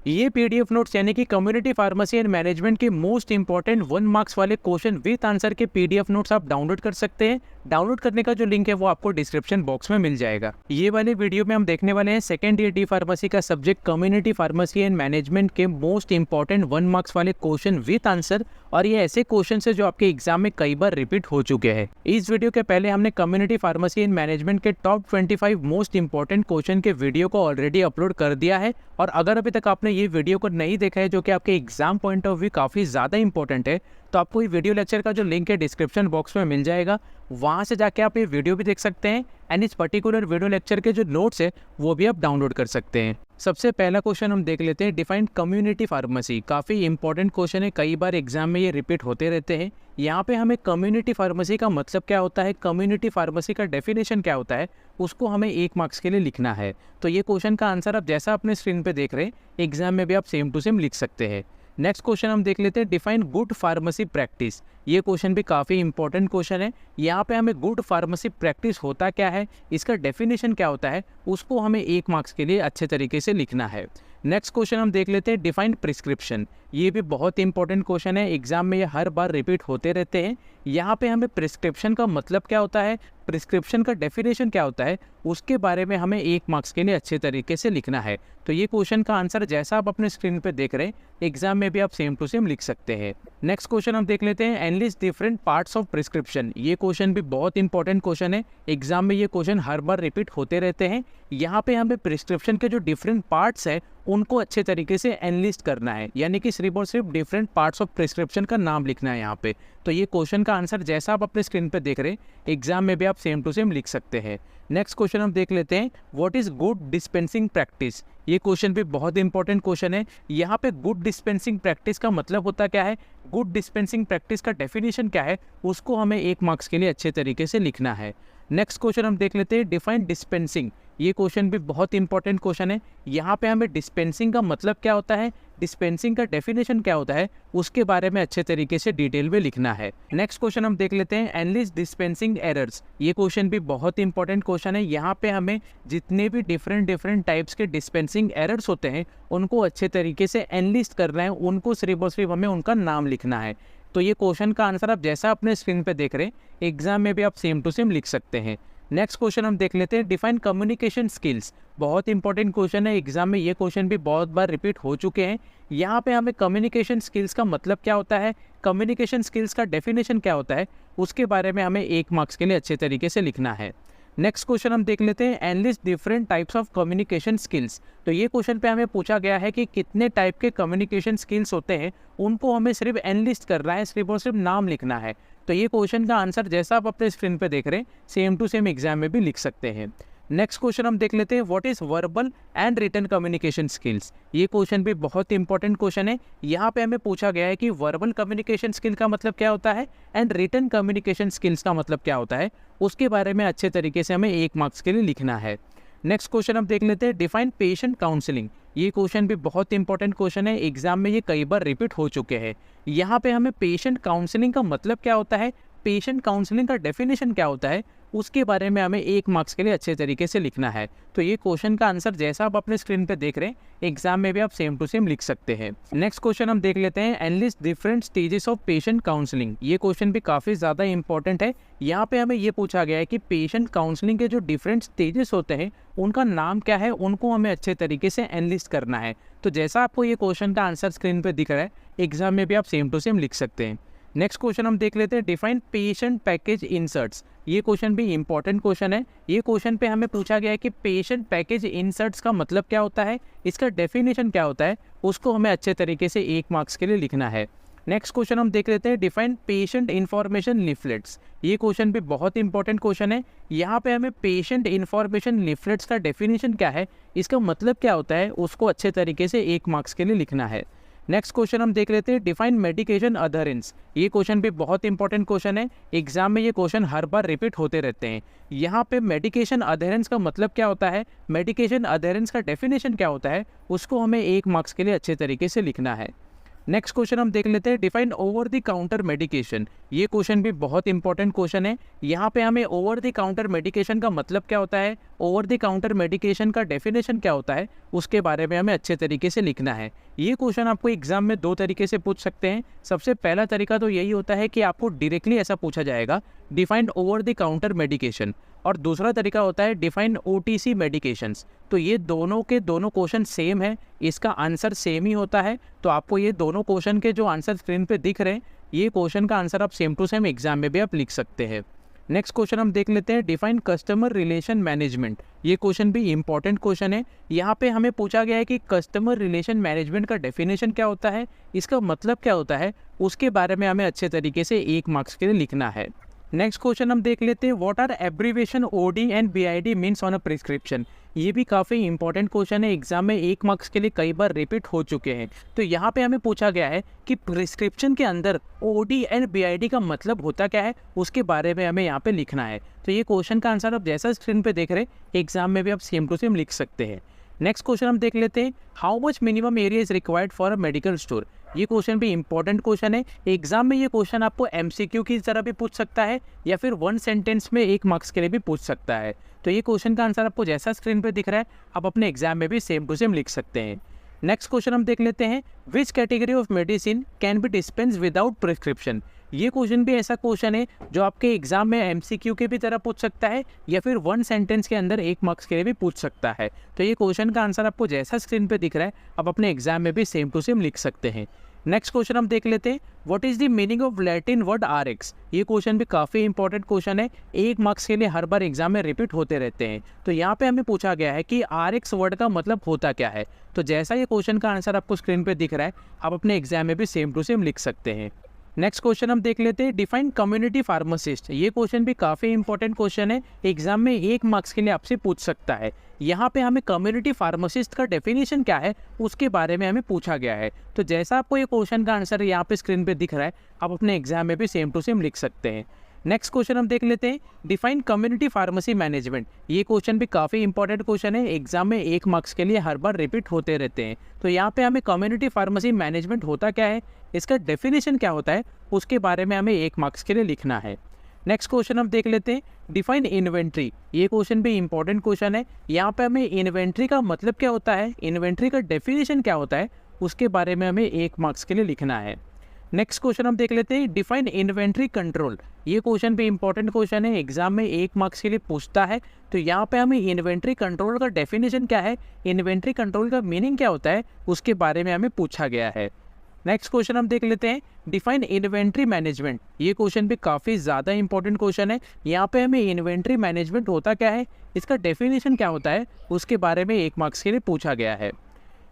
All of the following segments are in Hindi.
ये पीडीएफ नोट्स यानी कि कम्युनिटी फार्मेसी एंड मैनेजमेंट के मोस्ट इंपॉर्टेंट 1 मार्क्स वाले क्वेश्चन विद आंसर के पीडीएफ नोट्स आप डाउनलोड कर सकते हैं। डाउनलोड करने का जो लिंक है वो आपको डिस्क्रिप्शन बॉक्स में मिल जाएगा। ये वाले वीडियो में हम देखने वाले हैं सेकेंड ईयर डी फार्मेसी का subject community pharmacy and management के मोस्ट इंपॉर्टेंट 1 मार्क्स वाले क्वेश्चन विद आंसर, और ये ऐसे क्वेश्चन है जो आपके एग्जाम में कई बार रिपीट हो चुके हैं। इस वीडियो के पहले हमने कम्युनिटी फार्मेसी एंड मैनेजमेंट के टॉप 25 मोस्ट इंपॉर्टेंट क्वेश्चन के वीडियो को ऑलरेडी अपलोड कर दिया है, और अगर अभी तक आपने ये वीडियो को नहीं देखा है जो कि आपके एग्जाम पॉइंट ऑफ व्यू काफ़ी ज़्यादा इंपॉर्टेंट है, तो आपको ये वीडियो लेक्चर का जो लिंक है डिस्क्रिप्शन बॉक्स में मिल जाएगा। वहाँ से जाके आप ये वीडियो भी देख सकते हैं एंड इस पर्टिकुलर वीडियो लेक्चर के जो नोट्स है वो भी आप डाउनलोड कर सकते हैं। सबसे पहला क्वेश्चन हम देख लेते हैं, डिफाइन कम्युनिटी फार्मेसी। काफ़ी इंपॉर्टेंट क्वेश्चन है, कई बार एग्जाम में ये रिपीट होते रहते हैं। यहाँ पे हमें कम्युनिटी फार्मेसी का मतलब क्या होता है, कम्युनिटी फार्मेसी का डेफिनेशन क्या होता है, उसको हमें 1 मार्क्स के लिए लिखना है। तो ये क्वेश्चन का आंसर आप जैसा अपने स्क्रीन पे देख रहे हैं एग्जाम में भी आप सेम टू सेम लिख सकते हैं। नेक्स्ट क्वेश्चन हम देख लेते हैं, डिफाइन गुड फार्मेसी प्रैक्टिस। ये क्वेश्चन भी काफ़ी इंपॉर्टेंट क्वेश्चन है। यहाँ पे हमें गुड फार्मेसी प्रैक्टिस होता क्या है, इसका डेफिनेशन क्या होता है, उसको हमें 1 मार्क्स के लिए अच्छे तरीके से लिखना है। नेक्स्ट क्वेश्चन हम देख लेते हैं, डिफाइन प्रिस्क्रिप्शन। ये भी बहुत इंपॉर्टेंट क्वेश्चन है, एग्जाम में ये हर बार रिपीट होते रहते हैं। यहाँ पे हमें प्रिस्क्रिप्शन का मतलब क्या होता है, प्रिस्क्रिप्शन का डेफिनेशन क्या होता है, उसके बारे में हमें 1 मार्क्स के लिए अच्छे तरीके से लिखना है। तो ये क्वेश्चन का आंसर जैसा आप अपने स्क्रीन पे देख रहे हैं एग्जाम में भी आप सेम टू सेम लिख सकते हैं। नेक्स्ट क्वेश्चन हम देख लेते हैं, enlist different parts of prescription. ये क्वेश्चन भी बहुत इंपॉर्टेंट क्वेश्चन है, एग्जाम में ये क्वेश्चन हर बार रिपीट होते रहते हैं। यहाँ पे हमें प्रिस्क्रिप्शन के जो डिफरेंट पार्ट्स है उनको अच्छे तरीके से एनलिस्ट करना है, यानी कि सिर्फ और सिर्फ डिफरेंट पार्ट्स ऑफ प्रिस्क्रिप्शन का नाम लिखना है यहाँ पे। तो ये क्वेश्चन का आंसर जैसा आप अपने स्क्रीन पे देख रहे हैं एग्जाम में भी आप सेम टू सेम लिख सकते हैं। नेक्स्ट क्वेश्चन हम देख लेते हैं, what is good dispensing practice. ये क्वेश्चन भी बहुत इंपॉर्टेंट क्वेश्चन है। यहाँ पे गुड डिस्पेंसिंग प्रैक्टिस का मतलब होता क्या है, गुड डिस्पेंसिंग प्रैक्टिस का डेफिनेशन क्या है, उसको हमें 1 मार्क्स के लिए अच्छे तरीके से लिखना है। नेक्स्ट क्वेश्चन हम देख लेते हैं, डिफाइन डिस्पेंसिंग। ये क्वेश्चन भी बहुत इंपॉर्टेंट क्वेश्चन है। यहाँ पे हमें डिस्पेंसिंग का मतलब क्या होता है, डिस्पेंसिंग का डेफिनेशन क्या होता है, उसके बारे में अच्छे तरीके से डिटेल में लिखना है। नेक्स्ट क्वेश्चन हम देख लेते हैं, एनालिसिस डिस्पेंसिंग एरर्स। ये क्वेश्चन भी बहुत इंपॉर्टेंट क्वेश्चन है। यहाँ पे हमें जितने भी डिफरेंट टाइप्स के डिस्पेंसिंग एरर्स होते हैं उनको अच्छे तरीके से एनालिस्ट करना है, उनको सिर्फ और सिर्फ हमें उनका नाम लिखना है। तो ये क्वेश्चन का आंसर आप जैसा अपने स्क्रीन पे देख रहे हैं एग्जाम में भी आप सेम टू सेम लिख सकते हैं। नेक्स्ट क्वेश्चन हम देख लेते हैं, डिफाइन कम्युनिकेशन स्किल्स। बहुत इंपॉर्टेंट क्वेश्चन है, एग्जाम में ये क्वेश्चन भी बहुत बार रिपीट हो चुके हैं। यहाँ पे हमें कम्युनिकेशन स्किल्स का मतलब क्या होता है, कम्युनिकेशन स्किल्स का डेफिनेशन क्या होता है, उसके बारे में हमें 1 मार्क्स के लिए अच्छे तरीके से लिखना है। नेक्स्ट क्वेश्चन हम देख लेते हैं, analyst different types of communication skills. तो ये क्वेश्चन पे हमें पूछा गया है कि कितने टाइप के कम्युनिकेशन स्किल्स होते हैं, उनको हमें सिर्फ एनालिस्ट करना है, सिर्फ और सिर्फ नाम लिखना है। तो ये क्वेश्चन का आंसर जैसा आप अपने स्क्रीन पे देख रहे हैं सेम टू सेम एग्जाम में भी लिख सकते हैं। नेक्स्ट क्वेश्चन हम देख लेते हैं, what is verbal and written communication skills. ये क्वेश्चन भी बहुत इंपॉर्टेंट क्वेश्चन है। यहाँ पे हमें पूछा गया है कि वर्बल कम्युनिकेशन स्किल का मतलब क्या होता है एंड रिटन कम्युनिकेशन स्किल्स का मतलब क्या होता है, उसके बारे में अच्छे तरीके से हमें 1 मार्क्स के लिए लिखना है। नेक्स्ट क्वेश्चन हम देख लेते हैं, डिफाइन पेशेंट काउंसलिंग। ये क्वेश्चन भी बहुत इंपॉर्टेंट क्वेश्चन है, एग्जाम में ये कई बार रिपीट हो चुके हैं। यहाँ पे हमें पेशेंट काउंसलिंग का मतलब क्या होता है, पेशेंट काउंसलिंग का डेफिनेशन क्या होता है, उसके बारे में हमें 1 मार्क्स के लिए अच्छे तरीके से लिखना है। तो ये क्वेश्चन का आंसर जैसा आप अपने स्क्रीन पे देख रहे हैं एग्जाम में भी आप सेम टू सेम लिख सकते हैं। नेक्स्ट क्वेश्चन हम देख लेते हैं, analyst different stages of patient counselling. ये क्वेश्चन भी काफ़ी ज़्यादा इंपॉर्टेंट है। यहाँ पे हमें ये पूछा गया है कि पेशेंट काउंसलिंग के जो डिफरेंट स्टेजेस होते हैं उनका नाम क्या है, उनको हमें अच्छे तरीके से एनालिस्ट करना है। तो जैसा आपको ये क्वेश्चन का आंसर स्क्रीन पर दिख रहा है एग्जाम में भी आप सेम टू सेम लिख सकते हैं। नेक्स्ट क्वेश्चन हम देख लेते हैं, डिफाइन पेशेंट पैकेज इंसर्ट्स। ये क्वेश्चन भी इंपॉर्टेंट क्वेश्चन है। ये क्वेश्चन पे हमें पूछा गया है कि पेशेंट पैकेज इंसर्ट्स का मतलब क्या होता है, इसका डेफिनेशन क्या होता है, उसको हमें अच्छे तरीके से 1 मार्क्स के लिए लिखना है। नेक्स्ट क्वेश्चन हम देख लेते हैं, डिफाइन पेशेंट इन्फॉर्मेशन लिफलेट्स। ये क्वेश्चन भी बहुत इंपॉर्टेंट क्वेश्चन है। यहाँ पे हमें पेशेंट इन्फॉर्मेशन लिफलेट्स का डेफिनेशन क्या है, इसका मतलब क्या होता है, उसको अच्छे तरीके से 1 मार्क्स के लिए लिखना है। नेक्स्ट क्वेश्चन हम देख लेते हैं, डिफाइन मेडिकेशन अधरेंस। ये क्वेश्चन भी बहुत इंपॉर्टेंट क्वेश्चन है, एग्जाम में ये क्वेश्चन हर बार रिपीट होते रहते हैं। यहाँ पे मेडिकेशन अधेरेंस का मतलब क्या होता है, मेडिकेशन अधेरेंस का डेफिनेशन क्या होता है, उसको हमें 1 मार्क्स के लिए अच्छे तरीके से लिखना है। नेक्स्ट क्वेश्चन हम देख लेते हैं, define over the counter medication. ये क्वेश्चन भी बहुत इंपॉर्टेंट क्वेश्चन है। यहाँ पे हमें ओवर द काउंटर मेडिकेशन का मतलब क्या होता है, ओवर द काउंटर मेडिकेशन का डेफिनेशन क्या होता है, उसके बारे में हमें अच्छे तरीके से लिखना है। ये क्वेश्चन आपको एग्जाम में दो तरीके से पूछ सकते हैं। सबसे पहला तरीका तो यही होता है कि आपको डायरेक्टली ऐसा पूछा जाएगा, defined over the counter medication, और दूसरा तरीका होता है डिफाइन ओटीसी मेडिकेशंस। तो ये दोनों के दोनों क्वेश्चन सेम है, इसका आंसर सेम ही होता है। तो आपको ये दोनों क्वेश्चन के जो आंसर स्क्रीन पे दिख रहे हैं, ये क्वेश्चन का आंसर आप सेम टू सेम एग्जाम में भी आप लिख सकते हैं। नेक्स्ट क्वेश्चन हम देख लेते हैं, डिफाइन कस्टमर रिलेशन मैनेजमेंट। ये क्वेश्चन भी इंपॉर्टेंट क्वेश्चन है। यहाँ पे हमें पूछा गया है कि कस्टमर रिलेशन मैनेजमेंट का डेफिनेशन क्या होता है, इसका मतलब क्या होता है, उसके बारे में हमें अच्छे तरीके से 1 मार्क्स के लिए लिखना है। नेक्स्ट क्वेश्चन हम देख लेते हैं, what are abbreviation OD and BID means on a prescription. ये भी काफ़ी इंपॉर्टेंट क्वेश्चन है, एग्जाम में 1 मार्क्स के लिए कई बार रिपीट हो चुके हैं। तो यहाँ पे हमें पूछा गया है कि प्रिस्क्रिप्शन के अंदर ओडी एंड बीआईडी का मतलब होता क्या है, उसके बारे में हमें यहाँ पे लिखना है। तो ये क्वेश्चन का आंसर आप जैसा स्क्रीन पे देख रहे हैं, एग्जाम में भी आप सेम टू सेम लिख सकते हैं। नेक्स्ट क्वेश्चन हम देख लेते हैं, how much minimum area is required for a medical store. ये क्वेश्चन भी इंपॉर्टेंट क्वेश्चन है। एग्जाम में ये क्वेश्चन आपको एमसीक्यू की तरह भी पूछ सकता है, या फिर 1 सेंटेंस में 1 मार्क्स के लिए भी पूछ सकता है। तो ये क्वेश्चन का आंसर आपको जैसा स्क्रीन पे दिख रहा है, आप अपने एग्जाम में भी सेम टू सेम लिख सकते हैं। नेक्स्ट क्वेश्चन हम देख लेते हैं, which category of medicine can be dispense without prescription. ये क्वेश्चन भी ऐसा क्वेश्चन है जो आपके एग्जाम में एमसीक्यू के भी तरह पूछ सकता है, या फिर 1 सेंटेंस के अंदर 1 मार्क्स के लिए भी पूछ सकता है। तो ये क्वेश्चन का आंसर आपको जैसा स्क्रीन पे दिख रहा है, आप अपने एग्जाम में भी सेम टू सेम लिख सकते हैं। नेक्स्ट क्वेश्चन हम देख लेते हैं, what is the meaning of Latin word RX. ये क्वेश्चन भी काफ़ी इंपॉर्टेंट क्वेश्चन है, 1 मार्क्स के लिए हर बार एग्जाम में रिपीट होते रहते हैं। तो यहाँ पे हमें पूछा गया है कि आरएक्स वर्ड का मतलब होता क्या है। तो जैसा ये क्वेश्चन का आंसर आपको स्क्रीन पे दिख रहा है, आप अपने एग्जाम में भी सेम टू सेम लिख सकते हैं। नेक्स्ट क्वेश्चन हम देख लेते हैं, डिफाइन कम्युनिटी फार्मासिस्ट। ये क्वेश्चन भी काफ़ी इंपॉर्टेंट क्वेश्चन है, एग्जाम में 1 मार्क्स के लिए आपसे पूछ सकता है। यहाँ पे हमें कम्युनिटी फार्मासिस्ट का डेफिनेशन क्या है, उसके बारे में हमें पूछा गया है। तो जैसा आपको ये क्वेश्चन का आंसर यहाँ पे स्क्रीन पे दिख रहा है, आप अपने एग्जाम में भी सेम टू सेम लिख सकते हैं। नेक्स्ट क्वेश्चन हम देख लेते हैं, डिफाइन कम्युनिटी फार्मेसी मैनेजमेंट। ये क्वेश्चन भी काफ़ी इंपॉर्टेंट क्वेश्चन है, एग्जाम में 1 मार्क्स के लिए हर बार रिपीट होते रहते हैं। तो यहाँ पे हमें कम्युनिटी फार्मेसी मैनेजमेंट होता क्या है, इसका डेफिनेशन क्या होता है, उसके बारे में हमें 1 मार्क्स के लिए लिखना है। नेक्स्ट क्वेश्चन हम देख लेते हैं, डिफाइन इन्वेंट्री। ये क्वेश्चन भी इंपॉर्टेंट क्वेश्चन है। यहाँ पे हमें इन्वेंट्री का मतलब क्या होता है, इन्वेंट्री का डेफिनेशन क्या होता है, उसके बारे में हमें 1 मार्क्स के लिए लिखना है। नेक्स्ट क्वेश्चन हम देख लेते हैं, डिफाइन इन्वेंट्री कंट्रोल। ये क्वेश्चन भी इंपॉर्टेंट क्वेश्चन है, एग्जाम में 1 मार्क्स के लिए पूछता है। तो यहाँ पे हमें इन्वेंट्री कंट्रोल का डेफिनेशन क्या है, इन्वेंट्री कंट्रोल का मीनिंग क्या होता है, उसके बारे में हमें पूछा गया है। नेक्स्ट क्वेश्चन हम देख लेते हैं, डिफाइन इन्वेंट्री मैनेजमेंट। ये क्वेश्चन भी काफ़ी ज़्यादा इंपॉर्टेंट क्वेश्चन है। यहाँ पे हमें इन्वेंट्री मैनेजमेंट होता क्या है, इसका डेफिनेशन क्या होता है, उसके बारे में 1 मार्क्स के लिए पूछा गया है।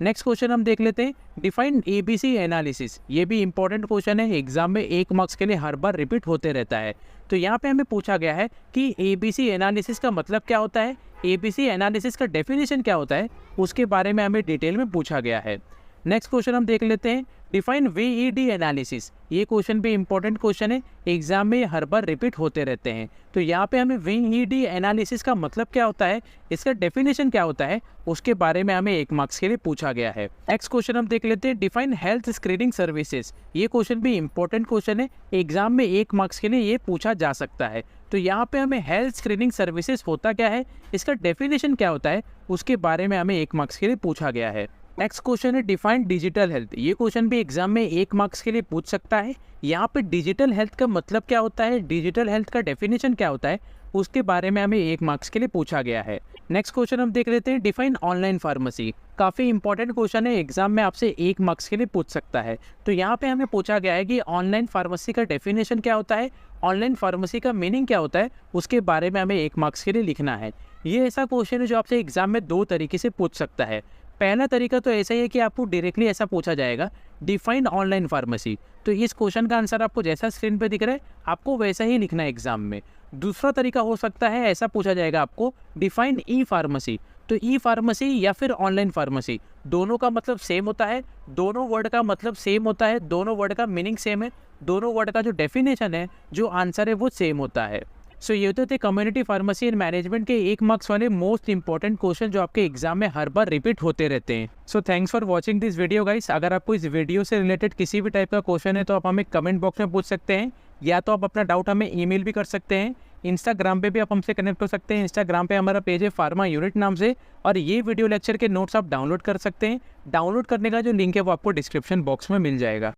नेक्स्ट क्वेश्चन हम देख लेते हैं, डिफाइन एबीसी एनालिसिस। ये भी इंपॉर्टेंट क्वेश्चन है, एग्जाम में 1 मार्क्स के लिए हर बार रिपीट होते रहता है। तो यहाँ पे हमें पूछा गया है कि एबीसी एनालिसिस का मतलब क्या होता है, एबीसी एनालिसिस का डेफिनेशन क्या होता है, उसके बारे में हमें डिटेल में पूछा गया है। नेक्स्ट क्वेश्चन हम देख लेते हैं, डिफाइन वीईडी एनालिसिस। ये क्वेश्चन भी इंपॉर्टेंट क्वेश्चन है, एग्जाम में हर बार रिपीट होते रहते हैं। तो यहाँ पे हमें वीईडी एनालिसिस का मतलब क्या होता है, इसका डेफिनेशन क्या होता है, उसके बारे में हमें 1 मार्क्स के लिए पूछा गया है। नेक्स्ट क्वेश्चन हम देख लेते हैं, डिफाइन हेल्थ स्क्रीनिंग सर्विसेज। ये क्वेश्चन भी इंपॉर्टेंट क्वेश्चन है, एग्जाम में 1 मार्क्स के लिए ये पूछा जा सकता है। तो यहाँ पे हमें हेल्थ स्क्रीनिंग सर्विसेज होता क्या है, इसका डेफिनेशन क्या होता है, उसके बारे में हमें 1 मार्क्स के लिए पूछा गया है। नेक्स्ट क्वेश्चन है, डिफाइन डिजिटल हेल्थ। ये क्वेश्चन भी एग्जाम में 1 मार्क्स के लिए पूछ सकता है। यहाँ पे डिजिटल हेल्थ का मतलब क्या होता है, डिजिटल हेल्थ का डेफिनेशन क्या होता है, उसके बारे में हमें 1 मार्क्स के लिए पूछा गया है। नेक्स्ट क्वेश्चन हम देख लेते हैं, डिफाइन ऑनलाइन फार्मेसी। काफ़ी इंपॉर्टेंट क्वेश्चन है, एग्जाम में आपसे 1 मार्क्स के लिए पूछ सकता है। तो यहाँ पे हमें पूछा गया है कि ऑनलाइन फार्मेसी का डेफिनेशन क्या होता है, ऑनलाइन फार्मेसी का मीनिंग क्या होता है, उसके बारे में हमें 1 मार्क्स के लिए लिखना है। ये ऐसा क्वेश्चन है जो आपसे एग्जाम में 2 तरीके से पूछ सकता है। पहला तरीका तो ऐसा ही है कि आपको डायरेक्टली ऐसा पूछा जाएगा, डिफाइन ऑनलाइन फार्मेसी। तो इस क्वेश्चन का आंसर आपको जैसा स्क्रीन पे दिख रहा है, आपको वैसा ही लिखना है एग्जाम में। दूसरा तरीका हो सकता है, ऐसा पूछा जाएगा आपको, डिफाइन ई फार्मेसी। तो ई फार्मेसी या फिर ऑनलाइन फार्मेसी, दोनों का मतलब सेम होता है, दोनों वर्ड का मतलब सेम होता है, दोनों वर्ड का मीनिंग सेम है, दोनों वर्ड का जो डेफिनेशन है, जो आंसर है वो सेम होता है। सो ये तो थे कम्युनिटी फार्मेसी एंड मैनेजमेंट के 1 मार्क्स वाले मोस्ट इंपॉर्टेंट क्वेश्चन जो आपके एग्जाम में हर बार रिपीट होते रहते हैं। So thanks for watching this video guys. अगर आपको इस वीडियो से रिलेटेड किसी भी टाइप का क्वेश्चन है तो आप हमें कमेंट बॉक्स में पूछ सकते हैं, या तो आप अपना डाउट हमें ईमेल भी कर सकते हैं। इंस्टाग्राम पे भी आप हमसे कनेक्ट हो सकते हैं। इंस्टाग्राम पे हमारा पेज है फार्मा यूनिट नाम से, और ये वीडियो लेक्चर के नोट्स आप डाउनलोड कर सकते हैं। डाउनलोड करने का जो लिंक है वो आपको डिस्क्रिप्शन बॉक्स में मिल जाएगा।